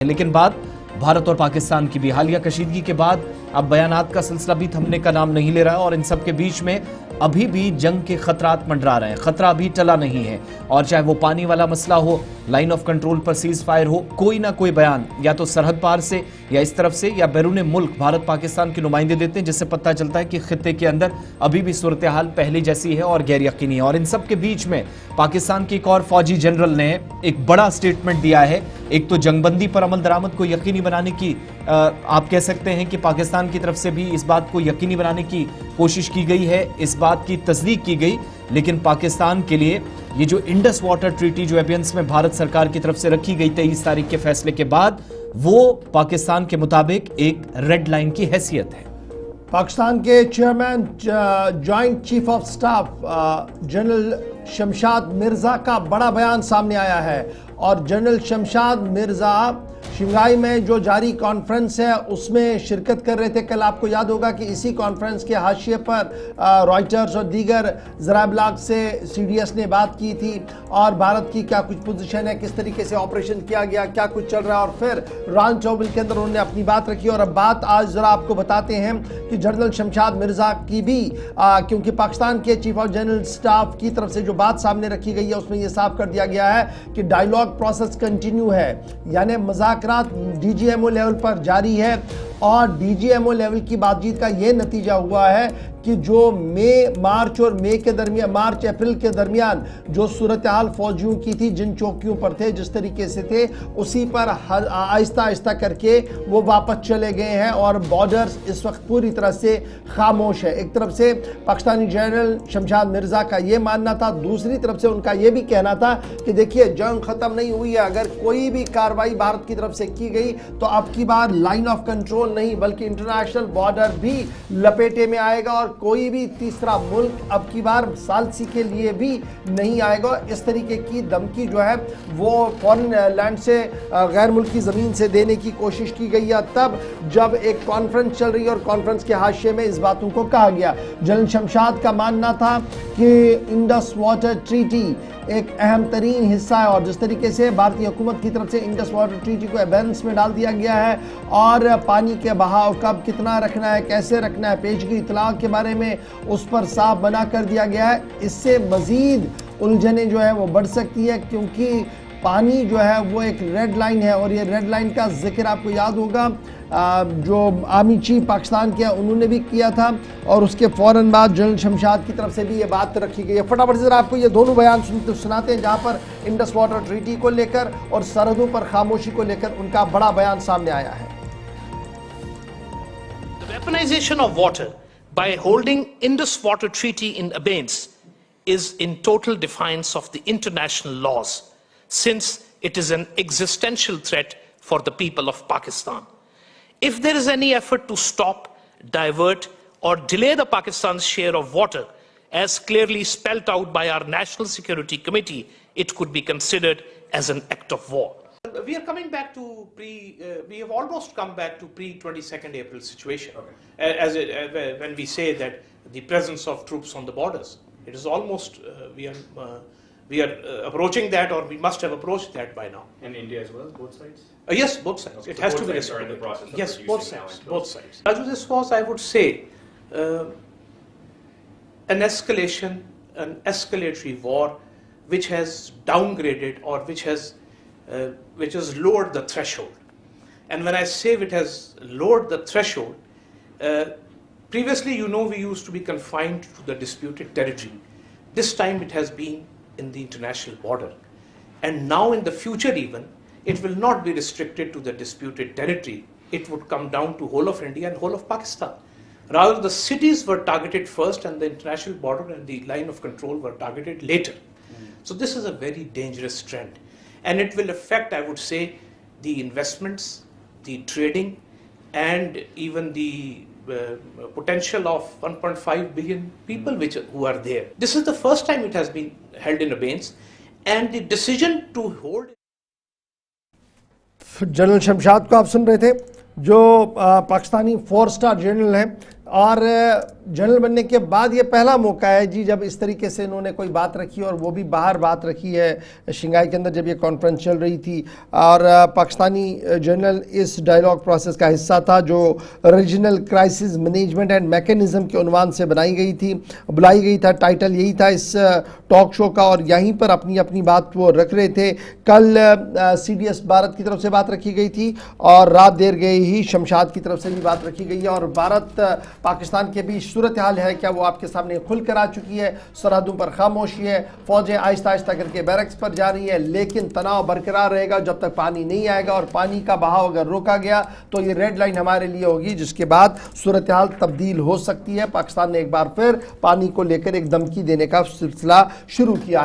लेकिन बात भारत और पाकिस्तान की भी हालिया कशीदगी के बाद अब बयानात का सिलसिला भी थमने का नाम नहीं ले रहा है और इन सब के बीच में अभी भी जंग के खतरात मंडरा रहे हैं। खतरा अभी टला नहीं है और चाहे वो पानी वाला मसला हो, लाइन ऑफ कंट्रोल पर सीज फायर हो, कोई ना कोई बयान या तो सरहद पार से या इस तरफ से या बैरून मुल्क भारत पाकिस्तान के नुमाइंदे देते हैं, जिससे पता चलता है कि खित्ते के अंदर अभी भी सूरत हाल पहले जैसी है और गैर यकीनी है। और इन सब के बीच में पाकिस्तान के एक और फौजी जनरल ने एक बड़ा स्टेटमेंट दिया है। एक तो जंगबंदी पर अमल दरामद को यकीनी बनाने की आप कह सकते हैं कि पाकिस्तान की तरफ से भी इस बात को यकीनी बनाने की कोशिश की गई है, इस बात की तस्दीक की गई। लेकिन पाकिस्तान के लिए ये जो इंडस वाटर ट्रीटी जो एबियंस में भारत सरकार की तरफ से रखी गई 23 तारीख के फैसले के बाद, वो पाकिस्तान के मुताबिक एक रेड लाइन की हैसियत है। पाकिस्तान के chairman joint chief of staff general Shamshad Mirza का बड़ा बयान सामने आया है और जनरल शमशाद मिर्जा शंघाई में जो जारी कॉन्फ्रेंस है उसमें शिरकत कर रहे थे। कल आपको याद होगा कि इसी कॉन्फ्रेंस के हाशिए पर रॉयटर्स और दीगर ज़राइब्लाग से सीडीएस ने बात की थी और भारत की क्या कुछ पोजीशन है, किस तरीके से ऑपरेशन किया गया, क्या कुछ चल रहा है, और फिर राउंड टेबल के अंदर उन्होंने अपनी बात रखी। और अब बात आज ज़रा आपको बताते हैं कि जनरल शमशाद मिर्जा की भी क्योंकि पाकिस्तान के चीफ ऑफ जनरल स्टाफ की तरफ से जो बात सामने रखी गई है उसमें यह साफ कर दिया गया है कि डायलॉग प्रोसेस कंटिन्यू है, यानी मज़ाकरात डीजीएमओ लेवल पर जारी है। और डीजीएमओ लेवल की बातचीत का यह नतीजा हुआ है कि जो मार्च अप्रैल के दरमियान जो सूरत हाल फौजियों की थी, जिन चौकियों पर थे, जिस तरीके से थे, उसी पर आहिस्ता आहिस्ता करके वो वापस चले गए हैं और बॉर्डर्स इस वक्त पूरी तरह से खामोश है। एक तरफ से पाकिस्तानी जनरल शमशाद मिर्जा का ये मानना था, दूसरी तरफ से उनका ये भी कहना था कि देखिए जंग खत्म नहीं हुई है, अगर कोई भी कार्रवाई भारत की तरफ से की गई तो अब की बार लाइन ऑफ कंट्रोल नहीं बल्कि इंटरनेशनल बॉर्डर भी लपेटे में आएगा और कोई भी तीसरा मुल्क अब की बार सालसी के लिए भी नहीं आएगा। इस तरीके की धमकी जो है वो फॉरेन लैंड से, गैर मुल्की ज़मीन से देने की कोशिश की गई है, तब जब एक कॉन्फ्रेंस चल रही है और कॉन्फ्रेंस के हाशिए में इस बातों को कहा गया। जनरल शमशाद का मानना था कि इंडस वाटर ट्रीटी एक अहम तरीन हिस्सा है और जिस तरीके से भारतीय हुकूमत की तरफ से इंडस वाटर ट्रीटी को एबेंस में डाल दिया गया है और पानी के बहाव कब कितना रखना है, कैसे रखना है, पेशगी इतला के बारे में उस पर साफ बना कर दिया गया है। इससे मज़ीद उलझने जो है वो बढ़ सकती है क्योंकि पानी जो है वो एक रेड लाइन है और ये रेड लाइन का जिक्र आपको याद होगा जो आर्मी चीफ पाकिस्तान के उन्होंने भी किया था और उसके फ़ौरन बाद जनरल शमशाद की तरफ से भी ये बात रखी गई है। फटाफट से आपको ये दोनों बयान सुनाते हैं जहाँ पर इंडस वाटर ट्रीटी को लेकर और सरहदों पर खामोशी को लेकर उनका बड़ा बयान सामने आया है। The weaponization of water by holding Indus Water Treaty in abeyance is in total defiance of the international laws, since it is an existential threat for the people of Pakistan. If there is any effort to stop, divert or delay the Pakistan's share of water, as clearly spelt out by our National Security Committee, it could be considered as an act of war. We are coming back to we have almost come back to pre-22nd April situation. Okay. When we say that the presence of troops on the borders, it is almost, we are approaching that, or we must have approached that by now. And India as well, both sides? Yes, both sides. Okay, it so has both to be sides are in the process of yes, both sides. Both sides. Raju, this was, I would say, an escalation, an escalatory war, which has downgraded or which has lowered the threshold. And when I say it has lowered the threshold, previously, you know, we used to be confined to the disputed territory. This time it has been in the international border. And now in the future even, it will not be restricted to the disputed territory. It would come down to whole of India and whole of Pakistan. Rather, the cities were targeted first and the international border and the line of control were targeted later. So this is a very dangerous trend. And it will affect, I would say, the investments, the trading, and even the potential of 1.5 billion people who are there. This is the first time it has been held in abeyance, and the decision to hold. General Shamshad को आप सुन रहे थे, जो Pakistani 4 star general हैं और general बनने के बाद ये पहला मौका है जी जब इस तरीके से इन्होंने कोई बात रखी और वो भी बाहर बात रखी है शंघाई के अंदर जब ये कॉन्फ्रेंस चल रही थी। और पाकिस्तानी जनरल इस डायलॉग प्रोसेस का हिस्सा था जो regional crisis management and mechanism के उन्वान से बुलाई गई था। टाइटल यही था इस टॉक शो का और यहीं पर अपनी अपनी बात वो रख रहे थे। कल CDS भारत की तरफ से बात रखी गई थी और रात देर गए ही शमशाद की तरफ से भी बात रखी गई है और भारत पाकिस्तान के बीच सूरत हाल है क्या वो आपके सामने खुल कर आ चुकी है। सरहदों पर खामोशी है, फौजें आहिस्ता आहिस्ता करके बैरक्स पर जा रही है, लेकिन तनाव बरकरार रहेगा जब तक पानी नहीं आएगा और पानी का बहाव अगर रोका गया तो ये रेड लाइन हमारे लिए होगी जिसके बाद सूरत हाल तब्दील हो सकती है। पाकिस्तान ने एक बार फिर पानी को लेकर एक धमकी देने का सिलसिला शुरू किया है।